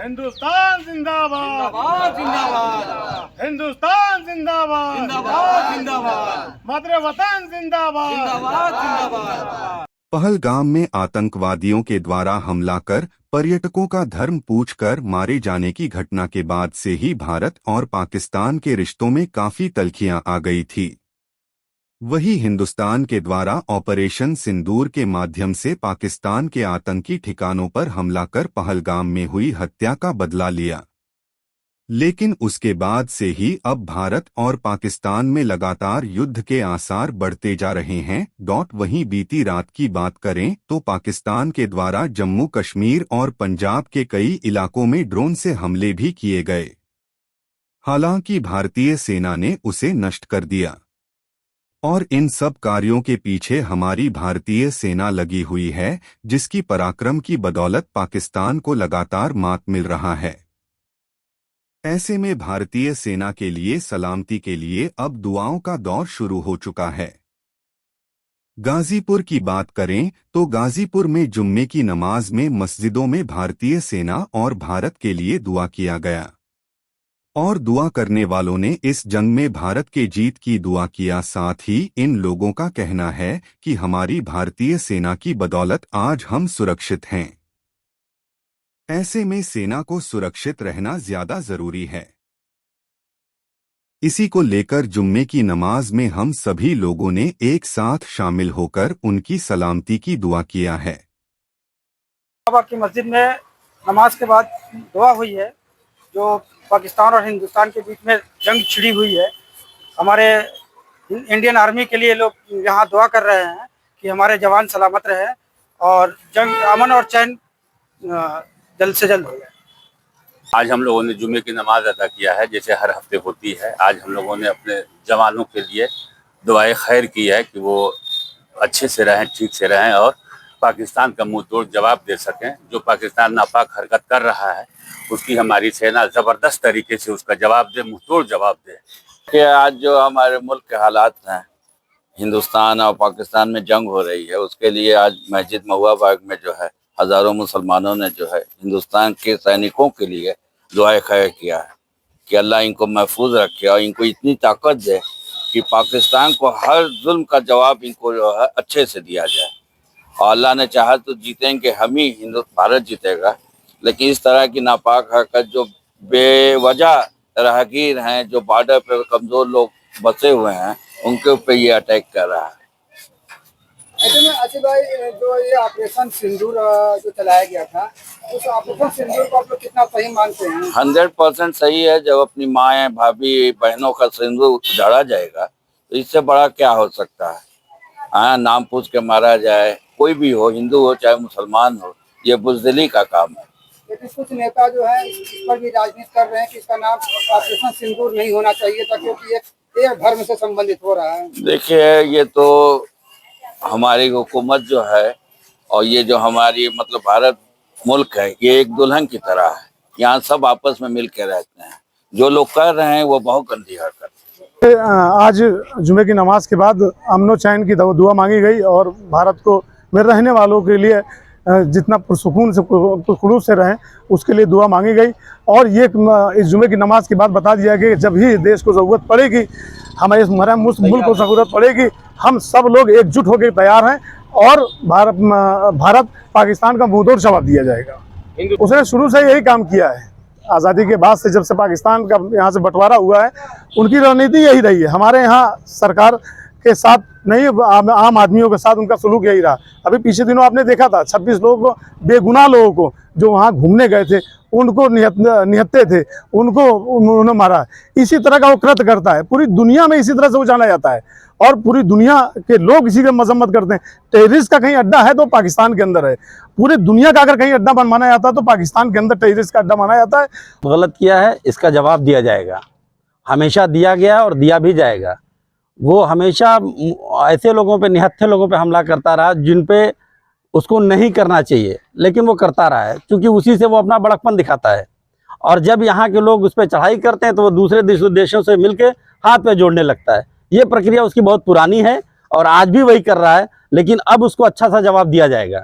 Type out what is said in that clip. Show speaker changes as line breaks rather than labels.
हिंदुस्तान जिंदाबाद जिंदाबाद, हिंदुस्तान जिंदाबाद जिंदाबाद जिंदाबाद, मातृ वतन जिंदाबाद जिंदाबाद जिंदाबाद।
पहलगाम में आतंकवादियों के द्वारा हमला कर पर्यटकों का धर्म पूछकर मारे जाने की घटना के बाद से ही भारत और पाकिस्तान के रिश्तों में काफी तल्खियां आ गई थी। वही हिंदुस्तान के द्वारा ऑपरेशन सिंदूर के माध्यम से पाकिस्तान के आतंकी ठिकानों पर हमला कर पहलगाम में हुई हत्या का बदला लिया। लेकिन उसके बाद से ही अब भारत और पाकिस्तान में लगातार युद्ध के आसार बढ़ते जा रहे हैं। वहीं बीती रात की बात करें तो पाकिस्तान के द्वारा जम्मू कश्मीर और पंजाब के कई इलाकों में ड्रोन से हमले भी किए गए। हालांकि भारतीय सेना ने उसे नष्ट कर दिया और इन सब कार्यों के पीछे हमारी भारतीय सेना लगी हुई है, जिसकी पराक्रम की बदौलत पाकिस्तान को लगातार मात मिल रहा है। ऐसे में भारतीय सेना के लिए सलामती के लिए अब दुआओं का दौर शुरू हो चुका है। गाजीपुर की बात करें तो गाजीपुर में जुम्मे की नमाज में मस्जिदों में भारतीय सेना और भारत के लिए दुआ किया गया और दुआ करने वालों ने इस जंग में भारत के जीत की दुआ किया। साथ ही इन लोगों का कहना है कि हमारी भारतीय सेना की बदौलत आज हम सुरक्षित हैं। ऐसे में सेना को सुरक्षित रहना ज्यादा जरूरी है। इसी को लेकर जुम्मे की नमाज में हम सभी लोगों ने एक साथ शामिल होकर उनकी सलामती की दुआ किया है।
की मस्जिद में नमाज के बाद दुआ हुई है। जो पाकिस्तान और हिंदुस्तान के बीच में जंग छिड़ी हुई है, हमारे इंडियन आर्मी के लिए लोग यहाँ दुआ कर रहे हैं कि हमारे जवान सलामत रहे और जंग अमन और चैन जल्द से जल्द हो जाए।
आज हम लोगों ने जुम्मे की नमाज अदा किया है, जैसे हर हफ्ते होती है। आज हम लोगों ने अपने जवानों के लिए दुआए खैर की है कि वो अच्छे से रहें, ठीक से रहें और पाकिस्तान का मुंह तोड़ जवाब दे सकें। जो पाकिस्तान नापाक हरकत कर रहा है उसकी हमारी सेना ज़बरदस्त तरीके से उसका जवाब दे, मुंह तोड़ जवाब दे।
कि आज जो हमारे मुल्क के हालात हैं, हिंदुस्तान और पाकिस्तान में जंग हो रही है, उसके लिए आज मस्जिद महुआ बाग में जो है हज़ारों मुसलमानों ने जो है हिंदुस्तान के सैनिकों के लिए दुआ खैर किया है कि अल्लाह इनको महफूज रखे और इनको इतनी ताकत दे कि पाकिस्तान को हर जुल्म का जवाब इनको जो है अच्छे से दिया जाए। और अल्लाह ने चाहा तो जीतेंगे हम ही, भारत जीतेगा। लेकिन इस तरह की नापाक हरकत जो बेवजह राहगीर हैं, जो बॉर्डर पर कमज़ोर लोग बसे हुए हैं, उनके ऊपर ये अटैक कर रहा है।
ऐसे में आसिफ भाई, जो ये ऑपरेशन सिंदूर जो चलाया गया था, उस ऑपरेशन सिंदूर को आप लोग कितना सही मानते हैं?
100% सही है। जब अपनी माएँ, भाभी, बहनों का सिंदूर उजाड़ा जाएगा तो इससे बड़ा क्या हो सकता है। हाँ, नाम पूछ के मारा जाए, कोई भी हो, हिंदू हो चाहे मुसलमान हो, ये बुज़दिली का काम है।
लेकिन कुछ नेता जो है इस पर भी राजनीति कर रहे हैं कि इसका नाम ऑपरेशन सिंदूर नहीं होना चाहिए था, क्योंकि ये धर्म से संबंधित हो रहा है।
देखिए, ये तो हमारी हुकूमत जो है और ये जो हमारी मतलब भारत मुल्क है, ये एक दुल्हन की तरह है। यहाँ सब आपस में मिल के रहते हैं। जो लोग कर रहे हैं वो बहुत गंदी हरकत है।
आज जुमे की नमाज के बाद अमन चैन की दुआ मांगी गई और भारत को में रहने वालों के लिए जितना पुरसुकून से खुलूस से रहें उसके लिए दुआ मांगी गई। और ये इस जुमे की नमाज के बाद बता दिया गया कि जब भी देश को ज़रूरत पड़ेगी, हमारे मुल्क को ज़रूरत पड़ेगी, हम सब लोग एकजुट होकर तैयार हैं और भारत पाकिस्तान का मुंहतोड़ जवाब दिया जाएगा। उसने शुरू से यही काम किया है। आज़ादी के बाद से, जब से पाकिस्तान का यहाँ से बंटवारा हुआ है, उनकी रणनीति यही रही है। हमारे यहाँ सरकार के साथ नहीं, आम आदमियों के साथ उनका सलूक यही रहा। अभी पिछले दिनों आपने देखा था 26 लोगों को, बेगुनाह लोगों को जो वहाँ घूमने गए थे, उनको निहत्ते थे, उनको उन्होंने मारा। इसी तरह का वो कृत्य करता है। पूरी दुनिया में इसी तरह से वो जाना जाता है और पूरी दुनिया के लोग इसी की मजम्मत करते हैं। टेररिस्ट का कहीं अड्डा है तो पाकिस्तान के अंदर है। पूरी दुनिया का अगर कहीं अड्डा माना जाता है तो पाकिस्तान के अंदर टेररिस्ट का अड्डा माना जाता है।
गलत किया है, इसका जवाब दिया जाएगा। हमेशा दिया गया और दिया भी जाएगा। वो हमेशा ऐसे लोगों पे, निहत्थे लोगों पे हमला करता रहा जिन पे उसको नहीं करना चाहिए, लेकिन वो करता रहा है, क्योंकि उसी से वो अपना बड़कपन दिखाता है। और जब यहाँ के लोग उस पर चढ़ाई करते हैं तो वो दूसरे देशों से मिलके हाथ पे जोड़ने लगता है। ये प्रक्रिया उसकी बहुत पुरानी है और आज भी वही कर रहा है, लेकिन अब उसको अच्छा सा जवाब दिया जाएगा।